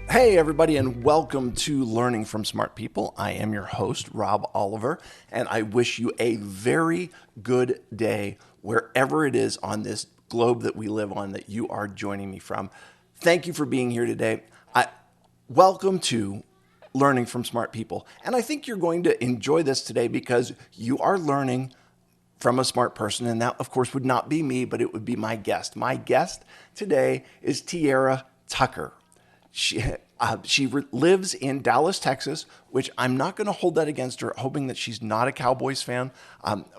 Hey, everybody, and welcome to Learning from Smart People. I am your host, Rob Oliver, and I wish you a very good day wherever it is on this globe that we live on that you are joining me from. Thank you for being here today. Welcome to Learning from Smart People. And I think you're going to enjoy this today because you are learning from a smart person. And that, of course, would not be me, but it would be my guest. My guest today is Tiara Tucker. She lives in Dallas, Texas, which I'm not going to hold that against her, hoping that she's not a Cowboys fan,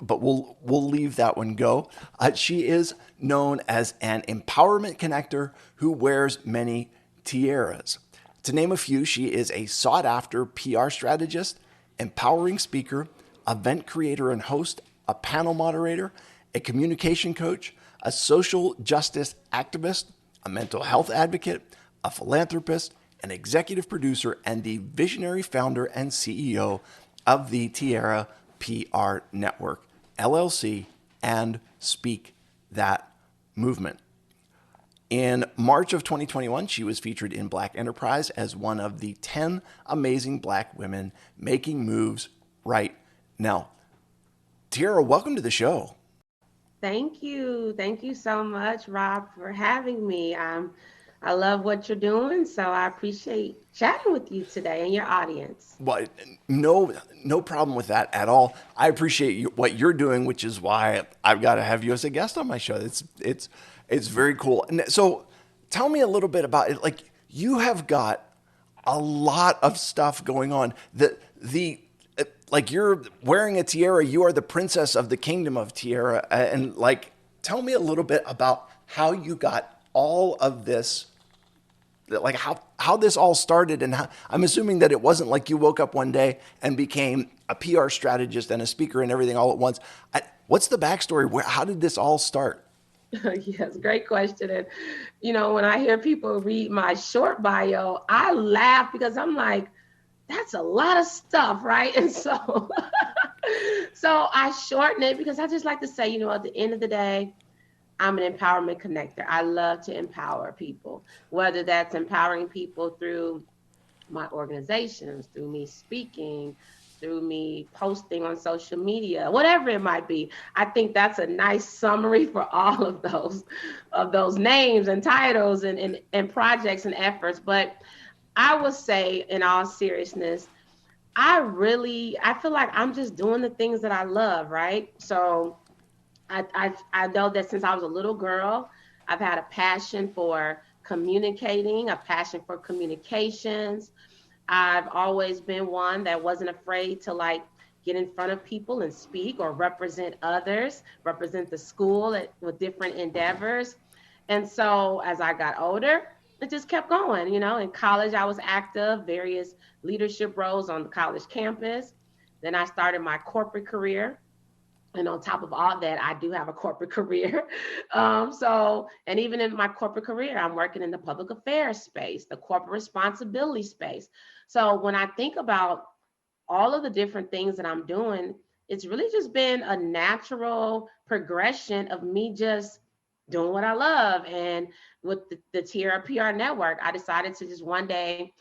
but we'll leave that one go. She is known as an empowerment connector who wears many tiaras. To name a few, she is a sought-after PR strategist, empowering speaker, event creator and host, a panel moderator, a communication coach, a social justice activist, a mental health advocate, a philanthropist, an executive producer, and the visionary founder and CEO of the Tiara PR Network, LLC, and Speak That Movement. In March of 2021, she was featured in Black Enterprise as one of the 10 amazing Black women making moves right now. Tiara, welcome to the show. Thank you. Thank you so much, Rob, for having me. I love what you're doing, so I appreciate chatting with you today and your audience. Well, no problem with that at all. I appreciate what you're doing, which is why I've got to have you as a guest on my show. It's very cool. And so, tell me a little bit about it. Like, you have got a lot of stuff going on. The like, you're wearing a tiara. You are the princess of the kingdom of Tiara, and like, tell me a little bit about how you got all of this, like how this all started. And how, I'm assuming that it wasn't like you woke up one day and became a PR strategist and a speaker and everything all at once. What's the backstory? How did this all start? Yes, great question. And when I hear people read my short bio, I laugh because I'm like, that's a lot of stuff, right? And so so I shorten it because I just like to say, at the end of the day, I'm an empowerment connector. I love to empower people, whether that's empowering people through my organizations, through me speaking, through me posting on social media, whatever it might be. I think that's a nice summary for all of those names and titles and projects and efforts. But I would say, in all seriousness, I feel like I'm just doing the things that I love, right? So I know that since I was a little girl, I've had a passion for communicating, a passion for communications. I've always been one that wasn't afraid to like get in front of people and speak or represent others, represent the school with different endeavors. And so as I got older, it just kept going. In college, I was active, various leadership roles on the college campus. Then I started my corporate career, and on top of all that, I do have a corporate career. And even in my corporate career, I'm working in the public affairs space, the corporate responsibility space. So when I think about all of the different things that I'm doing, it's really just been a natural progression of me just doing what I love. And with the Tiara PR network, I decided to just one day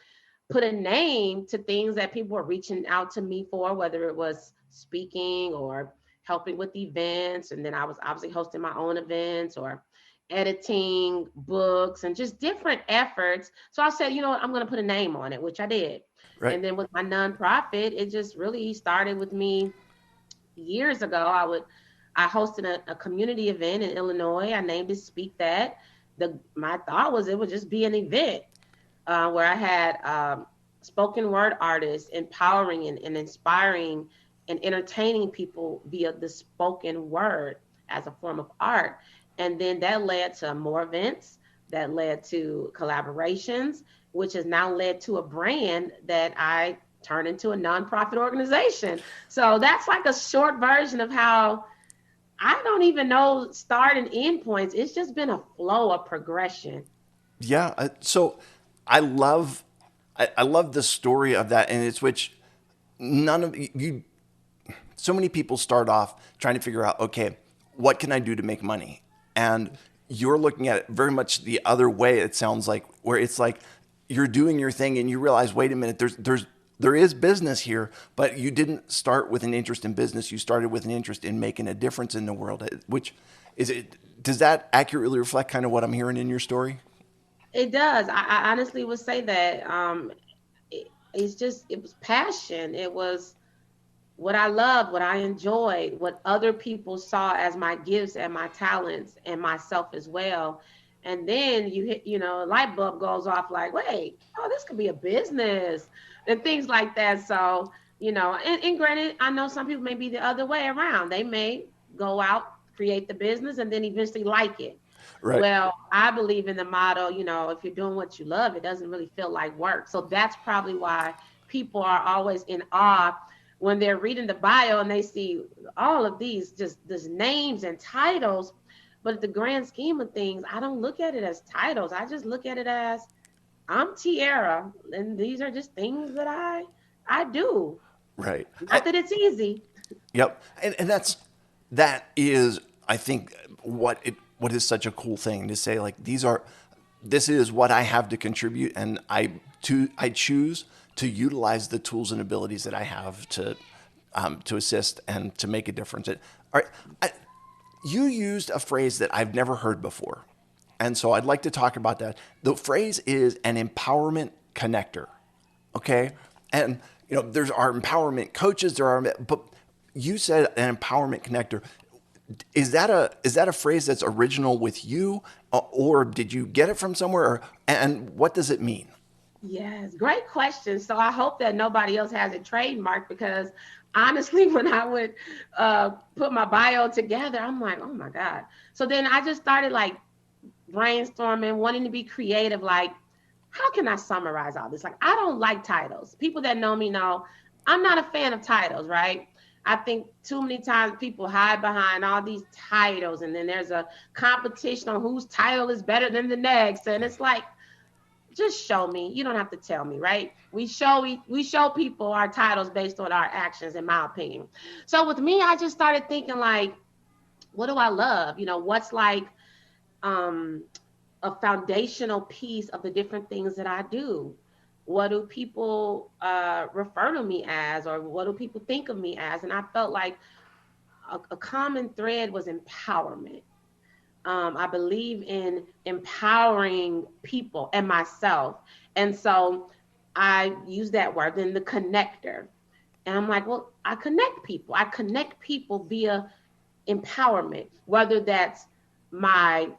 put a name to things that people were reaching out to me for, whether it was speaking or helping with events. And then I was obviously hosting my own events or editing books and just different efforts. So I said, what, I'm going to put a name on it, which I did. Right. And then with my nonprofit, it just really started with me years ago. I hosted a community event in Illinois. I named it Speak That. My thought was it would just be an event where I had spoken word artists empowering and inspiring and entertaining people via the spoken word as a form of art. And then that led to more events, that led to collaborations, which has now led to a brand that I turned into a nonprofit organization. So that's like a short version of how I don't even know start and end points. It's just been a flow of progression. Yeah. So I love, I love the story of that, and it's which none of you. So many people start off trying to figure out, okay, what can I do to make money? And you're looking at it very much the other way. It sounds like where it's like you're doing your thing and you realize, wait a minute, there is business here, but you didn't start with an interest in business. You started with an interest in making a difference in the world, which is it. Does that accurately reflect kind of what I'm hearing in your story? It does. I honestly would say that it's just, it was passion. It was what I loved, what I enjoyed, what other people saw as my gifts and my talents and myself as well. And then you hit, a light bulb goes off like, wait, oh, this could be a business and things like that. So, and granted, I know some people may be the other way around. They may go out, create the business, and then eventually like it. Right. Well, I believe in the motto, if you're doing what you love, it doesn't really feel like work. So that's probably why people are always in awe when they're reading the bio and they see all of these just these names and titles. But at the grand scheme of things, I don't look at it as titles. I just look at it as I'm Tiara, and these are just things that I do. Right. Not that it's easy. Yep. And that is, I think, what is such a cool thing to say, like, this is what I have to contribute, and I choose to utilize the tools and abilities that I have to assist and to make a difference. All right, you used a phrase that I've never heard before, and so I'd like to talk about that. The phrase is an empowerment connector. Okay, and there's our empowerment coaches. But you said an empowerment connector. Is that a phrase that's original with you, or did you get it from somewhere? And what does it mean? Yes, great question. So I hope that nobody else has it trademarked, because honestly, when I would put my bio together, I'm like, oh my God. So then I just started like brainstorming, wanting to be creative. Like, how can I summarize all this? Like, I don't like titles. People that know me know I'm not a fan of titles, right? I think too many times people hide behind all these titles, and then there's a competition on whose title is better than the next. And it's like, just show me. You don't have to tell me, right? We show people our titles based on our actions, in my opinion. So with me, I just started thinking like, what do I love? What's like um a foundational piece of the different things that I do? What do people refer to me as, or what do people think of me as? And I felt like a common thread was empowerment. I believe in empowering people and myself. And so I use that word, then the connector. And I'm like, well, I connect people. I connect people via empowerment, whether that's my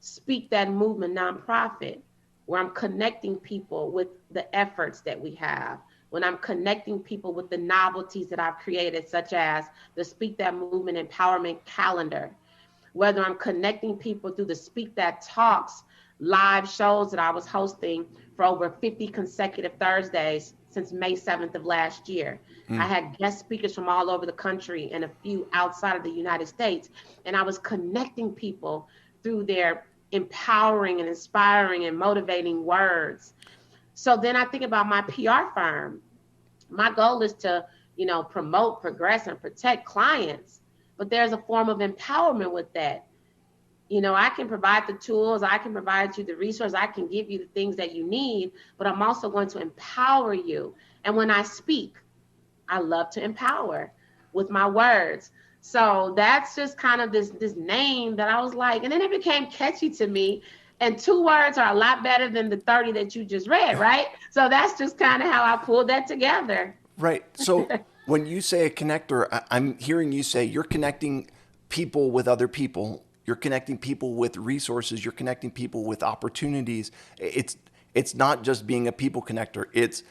Speak That Movement nonprofit, where I'm connecting people with the efforts that we have, when I'm connecting people with the novelties that I've created, such as the Speak That Movement Empowerment Calendar, whether I'm connecting people through the Speak That Talks live shows that I was hosting for over 50 consecutive Thursdays since May 7th of last year. I had guest speakers from all over the country and a few outside of the United States. And I was connecting people through their empowering and inspiring and motivating words. So then I think about my PR firm. My goal is to, promote, progress, and protect clients. But there's a form of empowerment with that. I can provide the tools, I can provide you the resources, I can give you the things that you need, but I'm also going to empower you. And when I speak, I love to empower with my words. So that's just kind of this name that I was like, and then it became catchy to me. And two words are a lot better than the 30 that you just read, right? So that's just kind of how I pulled that together. Right. So when you say a connector, I'm hearing you say you're connecting people with other people. You're connecting people with resources. You're connecting people with opportunities. It's not just being a people connector. It's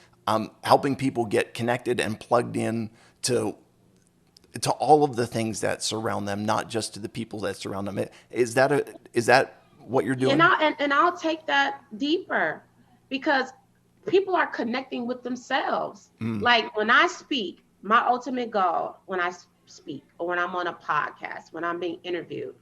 helping people get connected and plugged in to all of the things that surround them, not just to the people that surround them. Is that what you're And doing? I'll take that deeper, because people are connecting with themselves. Like when I speak, my ultimate goal when I speak, or when I'm on a podcast, when I'm being interviewed,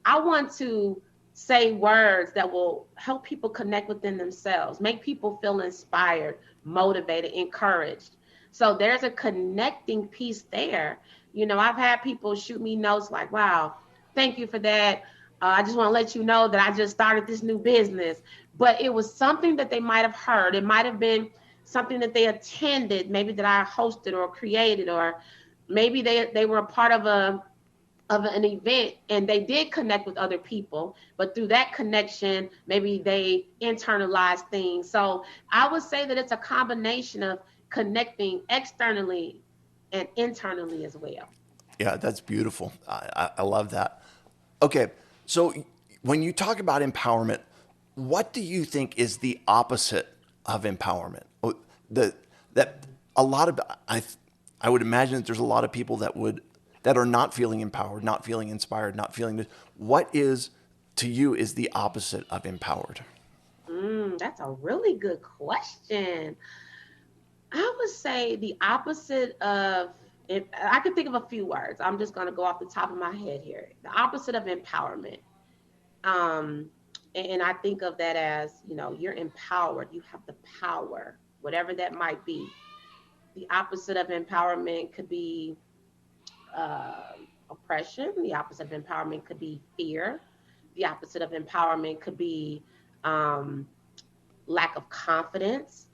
I want to say words that will help people connect within themselves, make people feel inspired, motivated, encouraged. So there's a connecting piece there. I've had people shoot me notes like, wow, thank you for that. I just want to let you know that I just started this new business. But it was something that they might have heard. It might have been something that they attended, maybe that I hosted or created, or maybe they were a part of an event and they did connect with other people, but through that connection maybe they internalized things. So I would say that it's a combination of connecting externally and internally as well. Yeah, that's beautiful. I love that. Okay, so when you talk about empowerment, what do you think is the opposite of empowerment? The that a lot of I would imagine that there's a lot of people that are not feeling empowered, not feeling inspired, not feeling this. What is to you is the opposite of empowered? That's a really good question. I would say the opposite of, if I could think of a few words, I'm just going to go off the top of my head here. The opposite of empowerment. Um, and I think of that as, you're empowered, you have the power, whatever that might be. The opposite of empowerment could be uh, oppression. The opposite of empowerment could be fear. The opposite of empowerment could be um, lack of confidence,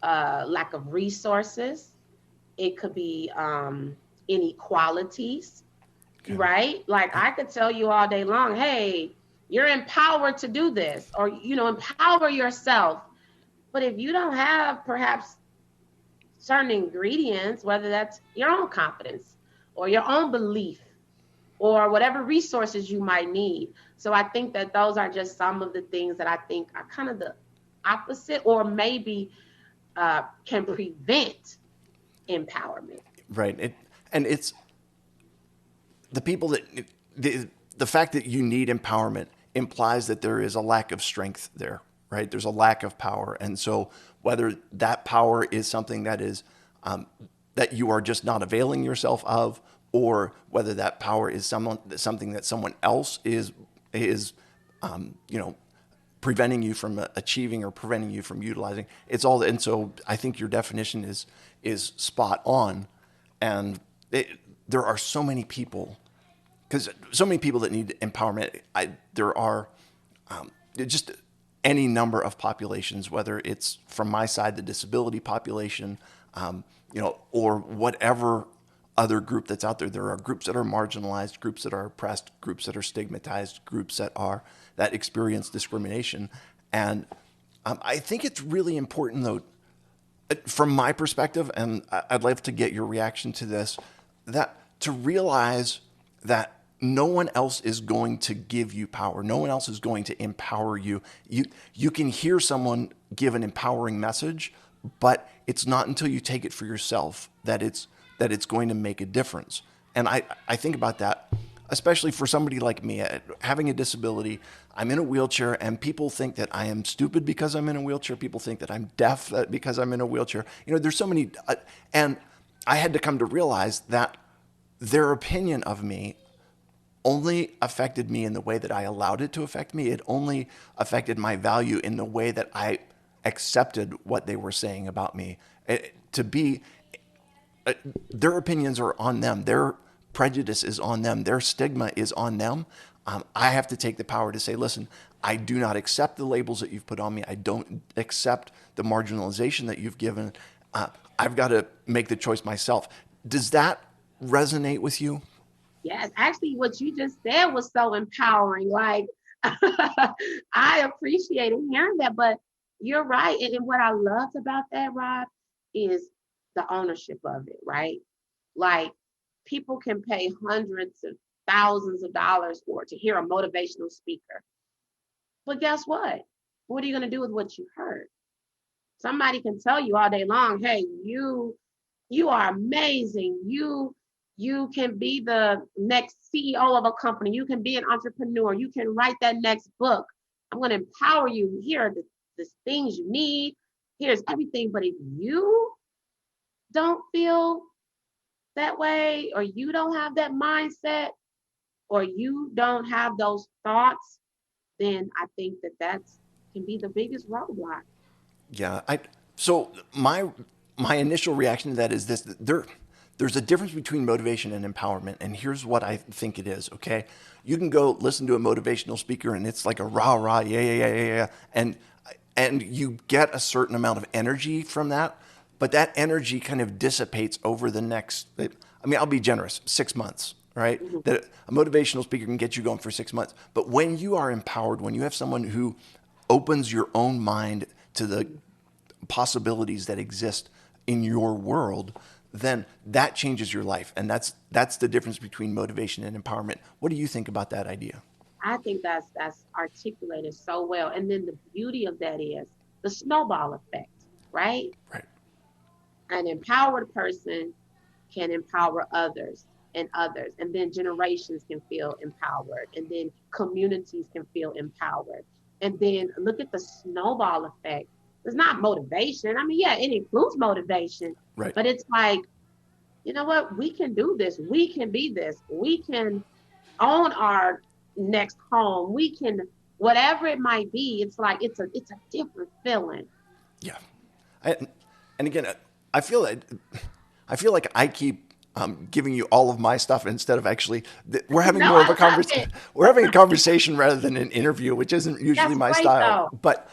lack of resources. It could be inequalities, Okay. right? Like I could tell you all day long, hey, you're empowered to do this, or empower yourself. But if you don't have perhaps certain ingredients, whether that's your own confidence or your own belief or whatever resources you might need. So I think that those are just some of the things that I think are kind of the opposite, or maybe can prevent empowerment. Right. And it's the people that the fact that you need empowerment implies that there is a lack of strength there, right? There's a lack of power, and so whether that power is something that is that you are just not availing yourself of, or whether that power is something that someone else is you know preventing you from achieving or preventing you from utilizing. It's all, and so I think your definition is spot on, and there are so many people because so many people that need empowerment. There are just any number of populations, whether it's from my side, the disability population, or whatever other group that's out there. There are groups that are marginalized, groups that are oppressed, groups that are stigmatized, groups that experience discrimination, and I think it's really important, though, from my perspective, and I'd love to get your reaction to this, that to realize that no one else is going to give you power. No one else is going to empower you. You can hear someone give an empowering message, but it's not until you take it for yourself that it's going to make a difference. And I think about that, especially for somebody like me, having a disability. I'm in a wheelchair, and people think that I am stupid because I'm in a wheelchair. People think that I'm deaf because I'm in a wheelchair. There's so many, and I had to come to realize that their opinion of me only affected me in the way that I allowed it to affect me. It only affected my value in the way that I accepted what they were saying about me. To be their opinions are on them. Their prejudice is on them. Their stigma is on them. I have to take the power to say, listen, I do not accept the labels that you've put on me. I don't accept the marginalization that you've given. I've got to make the choice myself. Does that resonate with you? Yes, actually, what you just said was so empowering. Like, I appreciated hearing that, but you're right. And what I loved about that, Rob, is the ownership of it, right? Like, people can pay hundreds of thousands of dollars for to hear a motivational speaker. But guess what? What are you going to do with what you heard? Somebody can tell you all day long, hey, you are amazing. You can be the next CEO of a company. You can be an entrepreneur. You can write that next book. I'm going to empower you. Here are the things you need. Here's everything. But if you don't feel that way, or you don't have that mindset, or you don't have those thoughts, then I think that that's can be the biggest roadblock. Yeah. So my initial reaction to that is this: there's a difference between motivation and empowerment. And here's what I think it is. Okay. You can go listen to a motivational speaker and it's like a rah, rah, yeah, yeah, yeah, yeah, yeah. And you get a certain amount of energy from that, but that energy kind of dissipates over the next, I mean, I'll be generous, 6 months, right? Mhm. That a motivational speaker can get you going for 6 months. But when you are empowered, when you have someone who opens your own mind to the possibilities that exist in your world, then that changes your life. And that's the difference between motivation and empowerment. What do you think about that idea? I think that's articulated so well. And then the beauty of that is the snowball effect, right? Right. An empowered person can empower others and others, and then generations can feel empowered, and then communities can feel empowered. And then look at the snowball effect. It's not motivation. I mean, yeah, it includes motivation, Right. but it's like, you know what? We can do this. We can be this. We can own our next home. We can, whatever it might be. It's like it's a different feeling. Yeah. I, and again, I feel that I feel like I keep giving you all of my stuff instead of actually we're having No, more of I a love conversation. it. We're having a conversation rather than an interview, which isn't usually That's my great style. though. But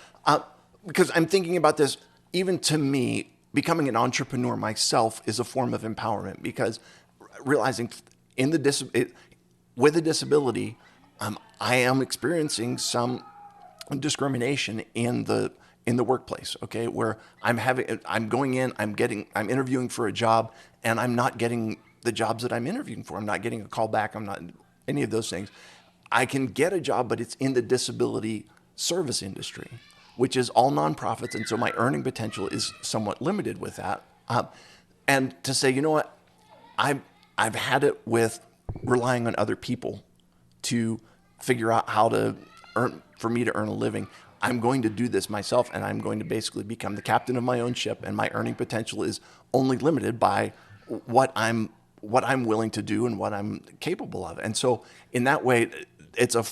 because I'm thinking about this, even to me, becoming an entrepreneur myself is a form of empowerment because realizing in the with a disability, I am experiencing some discrimination in the workplace. Okay, where I'm going in, I'm interviewing for a job, and I'm not getting the jobs that I'm interviewing for. I'm not getting a call back. I'm not any of those things. I can get a job, but it's in the disability service industry, which is all nonprofits, and so my earning potential is somewhat limited with that. And to say, you know what, I've I've had it with relying on other people to figure out how to earn for me to earn a living. I'm going to do this myself, and I'm going to basically become the captain of my own ship, and my earning potential is only limited by what I'm willing to do and what I'm capable of. And so in that way, it's a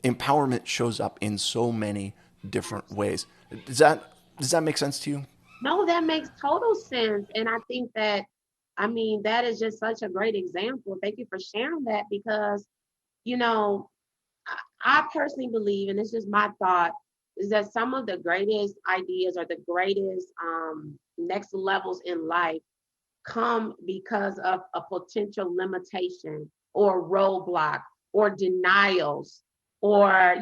empowerment shows up in so many different ways. Does that make sense to you? No, that makes total sense. And I think that, I mean, that is just such a great example. Thank you for sharing that because, you know, I personally believe, and this is my thought, is that some of the greatest ideas or the greatest next levels in life come because of a potential limitation or roadblock or denials or,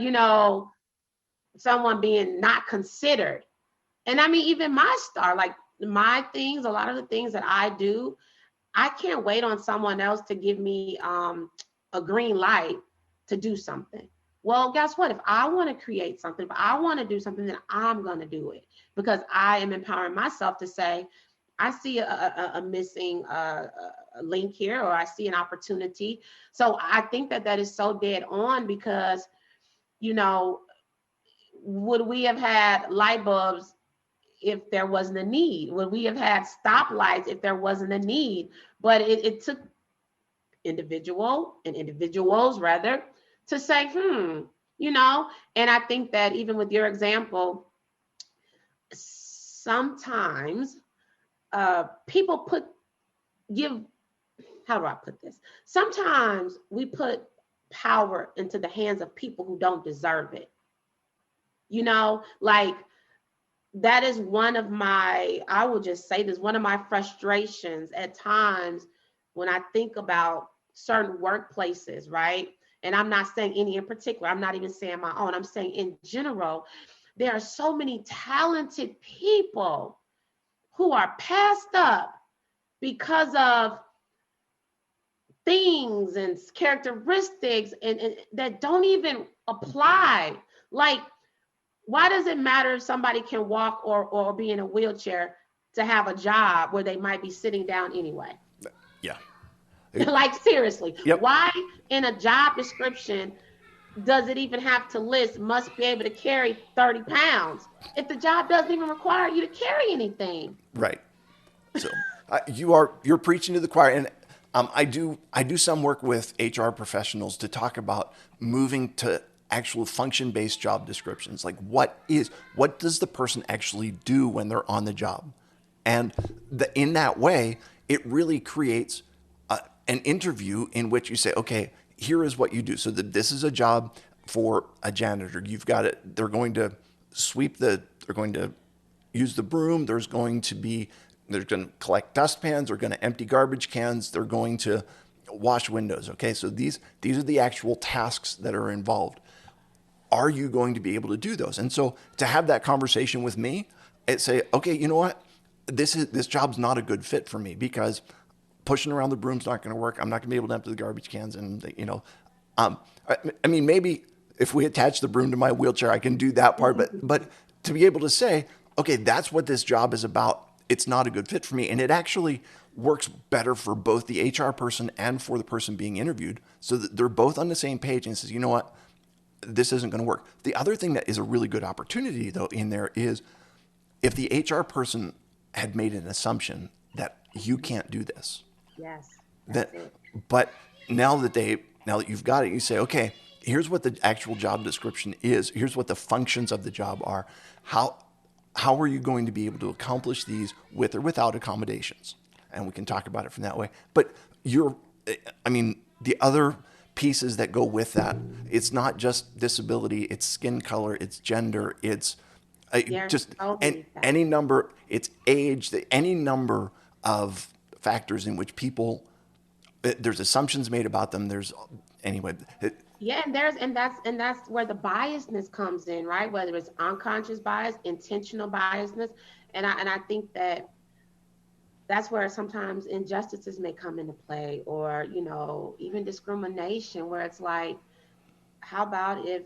someone being not considered. And I mean, even my star, like my things, a lot of the things that I do, I can't wait on someone else to give me a green light to do something. Well, guess what? If I want to create something, if I want to do something, then I'm going to do it because I am empowering myself to say, I see a missing a link here, or I see an opportunity. So I think that that is so dead on because, you know, would we have had light bulbs if there wasn't a need? Would we have had stoplights if there wasn't a need? But it took individuals rather, to say, you know, and I think that even with your example, sometimes people give, how do I put this? Sometimes we put power into the hands of people who don't deserve it. Like that is one of my, I will just say this, one of my frustrations at times when I think about certain workplaces, right? And I'm not saying any in particular, I'm not even saying my own, I'm saying in general, there are so many talented people who are passed up because of things and characteristics and that don't even apply. Like, why does it matter if somebody can walk or be in a wheelchair to have a job where they might be sitting down anyway? Yeah. Like, seriously, Yep. why in a job description does it even have to list must be able to carry 30 pounds if the job doesn't even require you to carry anything? Right. So you're preaching to the choir, and I do some work with HR professionals to talk about moving to actual function based job descriptions. Like what does the person actually do when they're on the job, and in that way it really creates an interview in which you say, okay, here is what you do. So this is a job for a janitor. You've got it. They're going to they're going to use the broom. They're going to collect dustpans. They're going to empty garbage cans. They're going to wash windows. Okay. So these are the actual tasks that are involved. Are you going to be able to do those? And so to have that conversation with me and say, okay, you know what? This job's not a good fit for me because pushing around the broom's not going to work. I'm not going to be able to empty the garbage cans. And, I mean, maybe if we attach the broom to my wheelchair, I can do that part. But to be able to say, okay, that's what this job is about. It's not a good fit for me. And it actually works better for both the HR person and for the person being interviewed so that they're both on the same page and says, you know what? This isn't going to work. The other thing that is a really good opportunity though in there is if the HR person had made an assumption that you can't do this, Yes, that, that's it. but now that you've got it, you say, okay, here's what the actual job description is. Here's what the functions of the job are. How are you going to be able to accomplish these with or without accommodations? And we can talk about it from that way. But the other pieces that go with that, it's not just disability, it's skin color, it's gender, it's Yes, just totally. any number, it's age, any number of factors in which people, there's assumptions made about them. Anyway, Yeah, and that's where the biasness comes in, right? Whether it's unconscious bias, intentional biasness, and I think that that's where sometimes injustices may come into play, or even discrimination, where it's like, how about if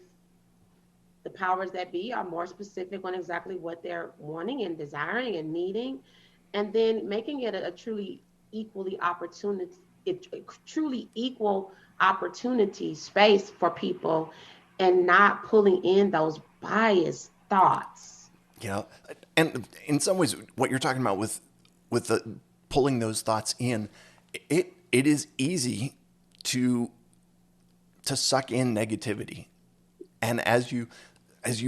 the powers that be are more specific on exactly what they're wanting and desiring and needing, and then making it a truly equally opportunity, a truly equal opportunity space for people, and not pulling in those biased thoughts. yeah, and in some ways, what you're talking about with the pulling those thoughts in, it is easy to suck in negativity, and as you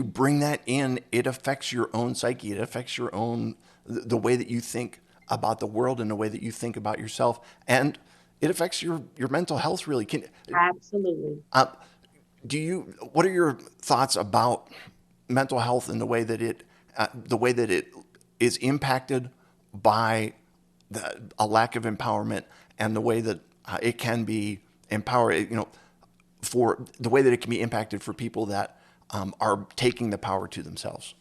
bring that in, it affects your own psyche. It affects your own the way that you think about the world and the way that you think about yourself, and it affects your mental health. Really, Absolutely. uh, what are your thoughts about mental health and the way that it is impacted by a lack of empowerment and the way that it can be empowered, for the way that it can be impacted for people that are taking the power to themselves?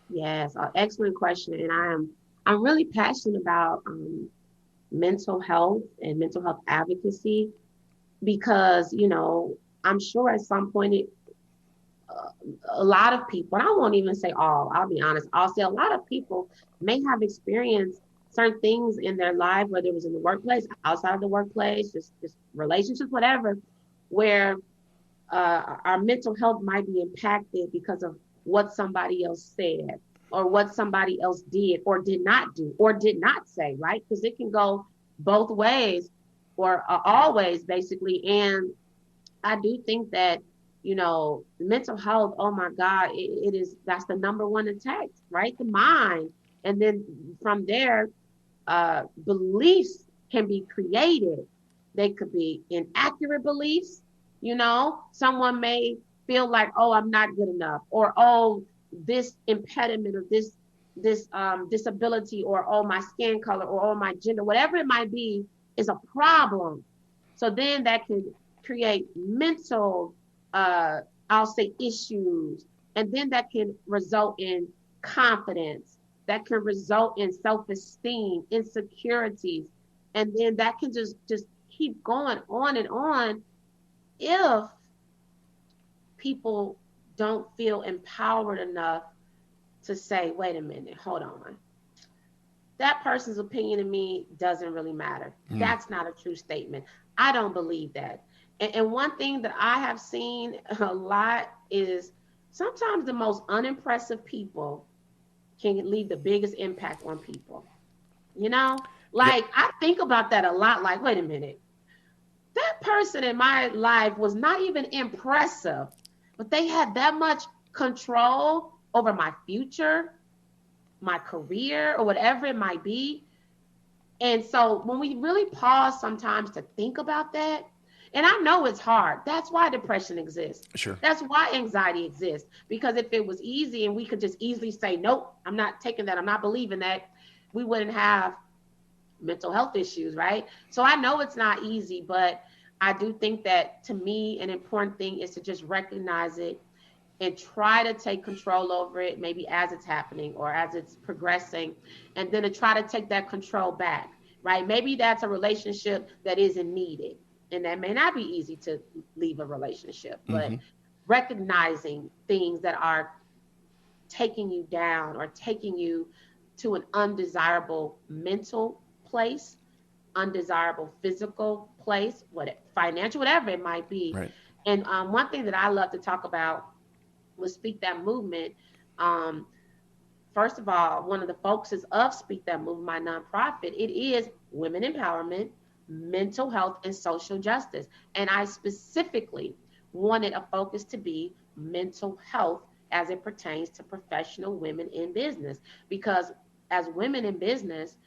Yes, excellent question. And I'm really passionate about mental health and mental health advocacy, because I'm sure at some point a lot of people, and I won't even say all, I'll be honest, I'll say a lot of people may have experienced certain things in their life, whether it was in the workplace, outside of the workplace, just relationships, whatever, where our mental health might be impacted because of what somebody else said, or what somebody else did or did not do or did not say, right? Because it can go both ways, or always, basically. And I do think that, mental health, oh my God, it is, that's the number one attack, right? The mind. And then from there, beliefs can be created. They could be inaccurate beliefs. Someone may feel like, oh, I'm not good enough, or oh, this impediment, or this disability, or oh, my skin color, or oh, my gender, whatever it might be, is a problem. So then that can create mental, uh, I'll say, issues, and then that can result in confidence, that can result in self-esteem, insecurities, and then that can just keep going on and on if people don't feel empowered enough to say, wait a minute, hold on. That person's opinion of me doesn't really matter. Mm. That's not a true statement. I don't believe that. And one thing that I have seen a lot is sometimes the most unimpressive people can leave the biggest impact on people. You know, Yep. like I think about that a lot. Like, wait a minute, that person in my life was not even impressive, but they had that much control over my future, my career, or whatever it might be. And so when we really pause sometimes to think about that, and I know it's hard. That's why depression exists. Sure. That's why anxiety exists. Because if it was easy and we could just easily say, nope, I'm not taking that, I'm not believing that, we wouldn't have mental health issues, right? So I know it's not easy, but I do think that to me, an important thing is to just recognize it and try to take control over it, maybe as it's happening or as it's progressing, and then to try to take that control back, right? Maybe that's a relationship that isn't needed, and that may not be easy to leave a relationship, but Hmm. recognizing things that are taking you down or taking you to an undesirable mental place, undesirable physical place, what financial, whatever it might be. Right. And one thing that I love to talk about with Speak That Movement, um, first of all, one of the focuses of Speak That Movement, my nonprofit, it is women empowerment, mental health, and social justice. And I specifically wanted a focus to be mental health as it pertains to professional women in business. Because as women in business,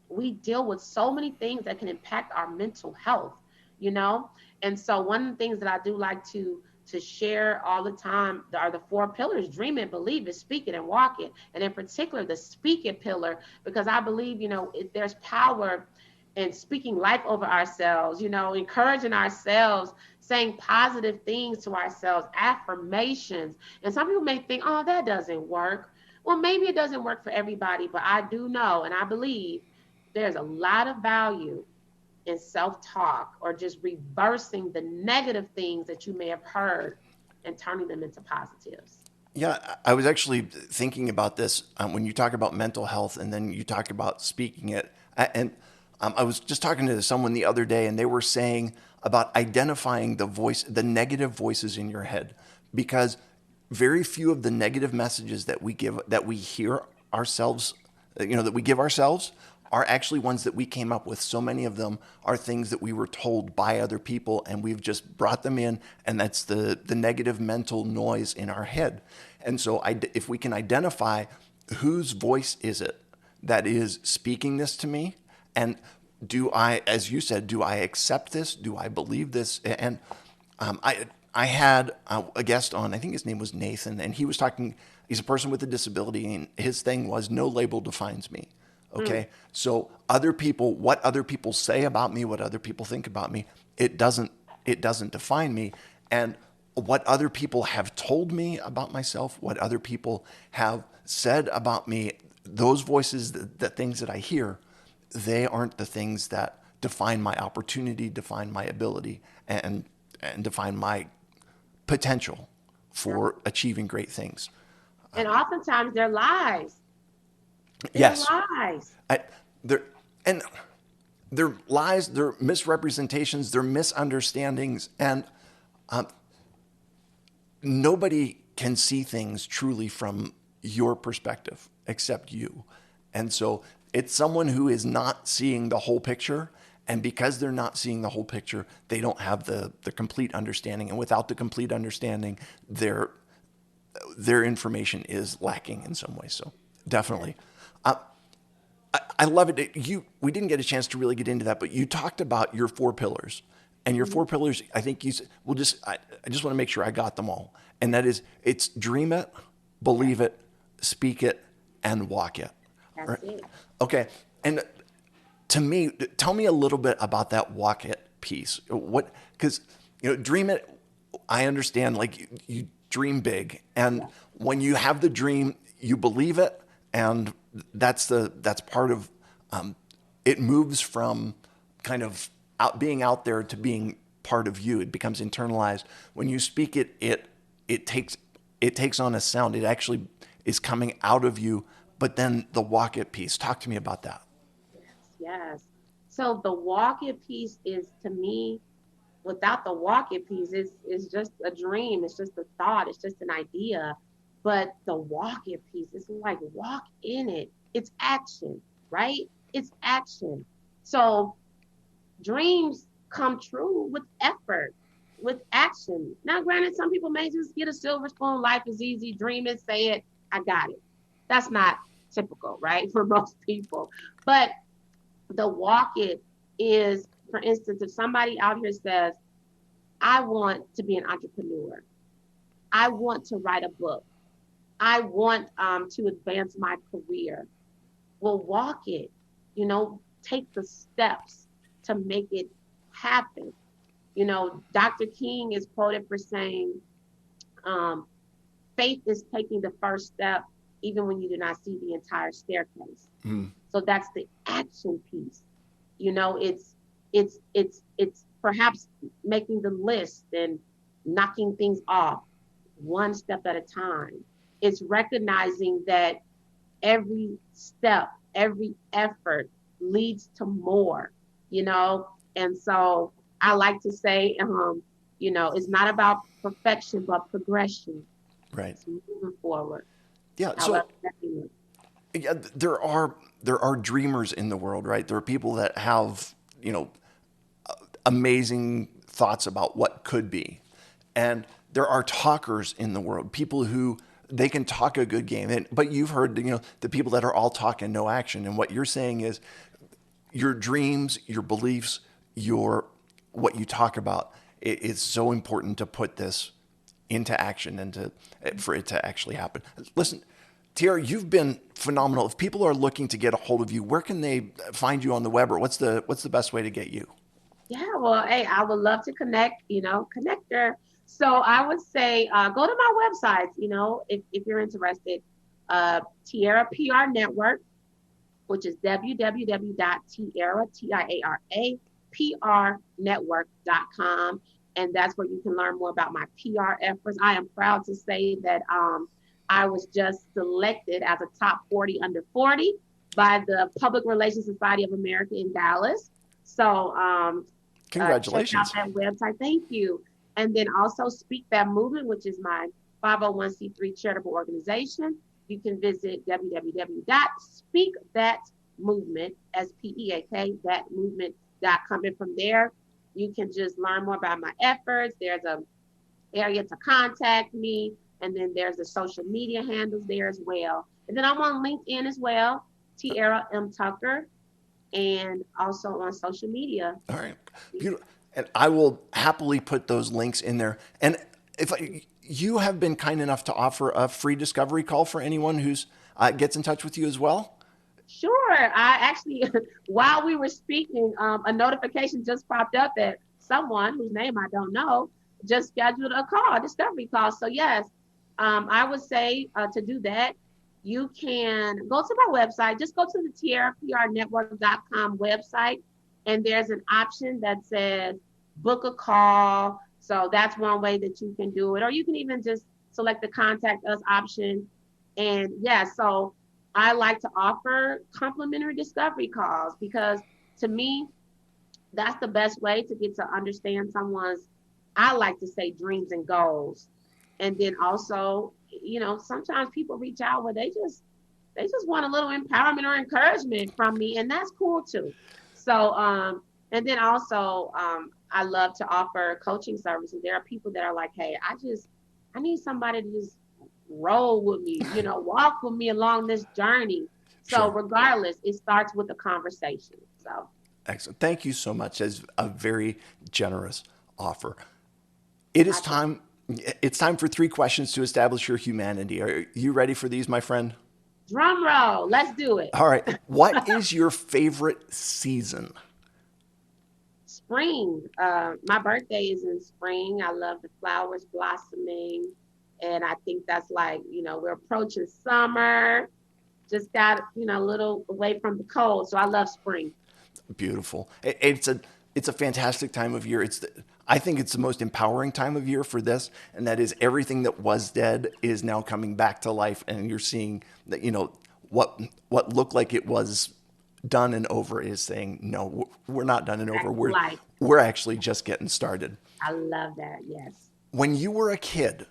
we deal with so many things that can impact our mental health, you know? And so one of the things that I do like to share all the time are the four pillars: dream it, believe it, speak it, and walk it. And in particular, the speak it pillar, because I believe, there's power in speaking life over ourselves, encouraging ourselves, saying positive things to ourselves, affirmations. And some people may think, oh, that doesn't work. Well, maybe it doesn't work for everybody, but I do know and I believe there's a lot of value in self talk or just reversing the negative things that you may have heard and turning them into positives. Yeah, I was actually thinking about this when you talk about mental health and then you talk about speaking it. And I was just talking to someone the other day, and they were saying about identifying the negative voices in your head, because very few of the negative messages that we hear ourselves, that we give ourselves, are actually ones that we came up with. So many of them are things that we were told by other people, and we've just brought them in, and that's the negative mental noise in our head. And so, if we can identify whose voice is it that is speaking this to me, and do I, as you said, do I accept this? Do I believe this? And I had a guest on. I think his name was Nathan, and he was talking. He's a person with a disability, and his thing was no label defines me. Mm, Okay, so what other people say about me, what other people think about me, it doesn't define me. And what other people have told me about myself, what other people have said about me, those voices, the things that I hear, they aren't the things that define my opportunity, define my ability, and define my potential yeah. for achieving great things. And oftentimes they're lies. They're Yes, lies. I, there, and they're lies, they're misrepresentations, they're misunderstandings, and nobody can see things truly from your perspective except you. And so it's someone who is not seeing the whole picture. And because they're not seeing the whole picture, they don't have the complete understanding. And without the complete understanding, their information is lacking in some way. So Yes. definitely. I love it. We didn't get a chance to really get into that, but you talked about your four pillars, and your Mhm. four pillars. I think I just want to make sure I got them all. And that is, it's dream it, Yes. believe it, speak it, and walk it. That's Right? it. Okay. And to me, tell me a little bit about that walk it piece. Because dream it. I understand. Like you dream big, and Yes. when you have the dream, you believe it, and that's part of. It moves from kind of being out there to being part of you. It becomes internalized. When you speak it, it takes it takes on a sound. It actually is coming out of you. But then the walk it piece. Talk to me about that. Yes. Yes. So the walk it piece is to me, without the walk it piece, is just a dream. It's just a thought. It's just an idea. But the walk it piece is like walk in it. It's action, right? It's action. So dreams come true with effort, with action. Now, granted, some people may just get a silver spoon. Life is easy. Dream it, say it. I got it. That's not typical, right? For most people. But The walk it is, for instance, if somebody out here says, I want to be an entrepreneur, I want to write a book, I want to advance my career. Well, walk it, take the steps to make it happen. Dr. King is quoted for saying, um, faith is taking the first step, even when you do not see the entire staircase. Mm. So that's the action piece. It's perhaps making the list and knocking things off one step at a time. It's recognizing that every step, every effort leads to more, you know? And so I like to say, it's not about perfection, but progression. Right. It's moving forward. Yeah. However, So yeah, there are dreamers in the world, right? There are people that have, amazing thoughts about what could be. And there are talkers in the world, people who they can talk a good game. But you've heard, the people that are all talk and no action. And what you're saying is your dreams, your beliefs, your what you talk about, it's so important to put this into action and for it to actually happen. Listen, Tiara, you've been phenomenal. If people are looking to get a hold of you, where can they find you on the web, or what's the best way to get you? yeah, well, hey, I would love to connect, connector. So I would say go to my website, if you're interested. Tiara PR Network, which is www.tiara.prnetwork.com. And that's where you can learn more about my PR efforts. I am proud to say that I was just selected as a top 40 under 40 by the Public Relations Society of America in Dallas. So check out Congratulations. that website. Thank you. And then also Speak That Movement, which is my 501c3 charitable organization. You can visit www.speakthatmovement, S-P-E-A-K, that movement.com. And from there, you can just learn more about my efforts. There's a area to contact me. And then there's the social media handles there as well. And then I'm on LinkedIn as well, Tiara M. Tucker, and also on social media. All right. Beautiful. And I will happily put those links in there. And you have been kind enough to offer a free discovery call for anyone who's gets in touch with you as well. Sure. I actually, while we were speaking, a notification just popped up that someone whose name I don't know just scheduled a call, a discovery call. So yes, I would say to do that, you can go to my website. Just go to the tiaraprnetwork.com website, and there's an option that says book a call. So that's one way that you can do it. Or you can even just select the contact us option. And yeah, so I like to offer complimentary discovery calls because to me, that's the best way to get to understand someone's, I like to say, dreams and goals. And then also, sometimes people reach out where they just want a little empowerment or encouragement from me, and that's cool too. So and then also I love to offer coaching services. There are people that are like, hey, I need somebody to just roll with me, walk with me along this journey. So Sure. regardless, it starts with a conversation. So Excellent. Thank you so much. As a very generous offer. It is I think time. It's time for three questions to establish your humanity. Are you ready for these, my friend? drum roll, let's do it. All right. What is your favorite season? Spring. My birthday is in spring. I love the flowers blossoming. And I think that's like, we're approaching summer, just got, a little away from the cold. So I love spring. Beautiful. It's a fantastic time of year. I think it's the most empowering time of year for this, and that is everything that was dead is now coming back to life, and you're seeing that what looked like it was done and over is saying no, we're not done and over. Back to We're life. we're actually just getting started. I love that. Yes. When you were a kid,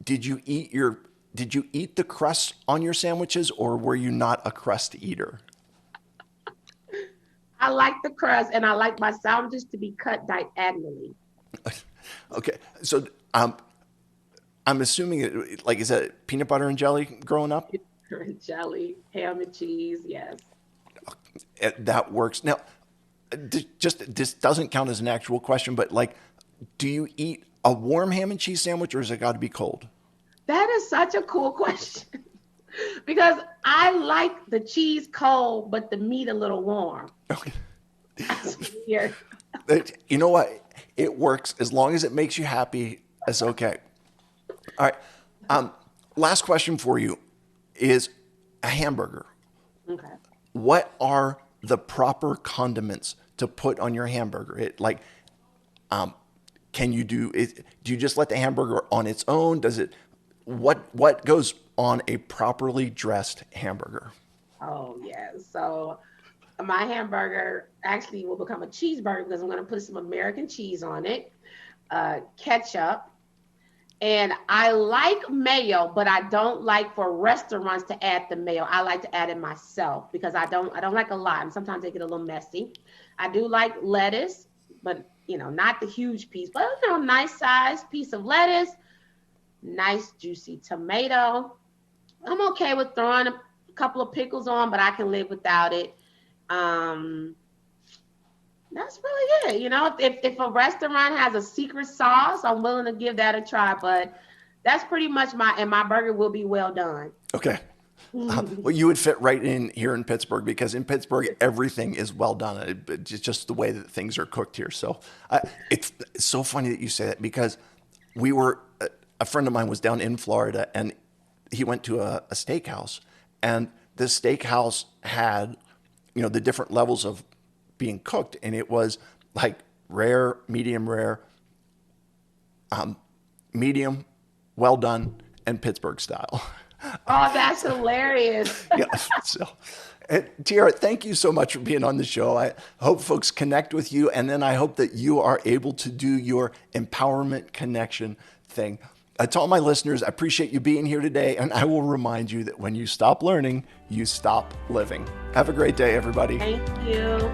did you eat your did you eat the crust on your sandwiches, or were you not a crust eater? I like the crust and I like my sandwiches to be cut diagonally. Okay, so I'm assuming is that peanut butter and jelly growing up? Jelly, ham and cheese. Yes. That works. Now, just this doesn't count as an actual question, but like, do you eat a warm ham and cheese sandwich, or has it got to be cold? That is such a cool question because I like the cheese cold, but the meat a little warm. Okay. That's weird. You know what? It works as long as it makes you happy. It's okay. All right. Last question for you is a hamburger. Okay. What are the proper condiments to put on your hamburger? Can you do it? Do you just let the hamburger on its own? Does it? What goes on a properly dressed hamburger? Oh, yeah. So my hamburger actually will become a cheeseburger because I'm going to put some American cheese on it, ketchup, and I like mayo, but I don't like for restaurants to add the mayo. I like to add it myself because I don't like a lot, and sometimes they get a little messy. I do like lettuce, but not the huge piece, but nice sized piece of lettuce, nice juicy tomato. I'm okay with throwing a couple of pickles on, but I can live without it. Um, that's really it. If a restaurant has a secret sauce, I'm willing to give that a try. But that's pretty much my burger will be well done. Okay. Well, you would fit right in here in Pittsburgh because in Pittsburgh, everything is well done. It's just the way that things are cooked here. So it's so funny that you say that because a friend of mine was down in Florida and he went to a steakhouse, and the steakhouse had, the different levels of being cooked. And it was like rare, medium, well done, and Pittsburgh style. Oh, that's hilarious. Yeah. So, Tiara, thank you so much for being on the show. I hope folks connect with you, and then I hope that you are able to do your empowerment connection thing. To all my listeners, I appreciate you being here today, and I will remind you that when you stop learning, you stop living. Have a great day, everybody. Thank you.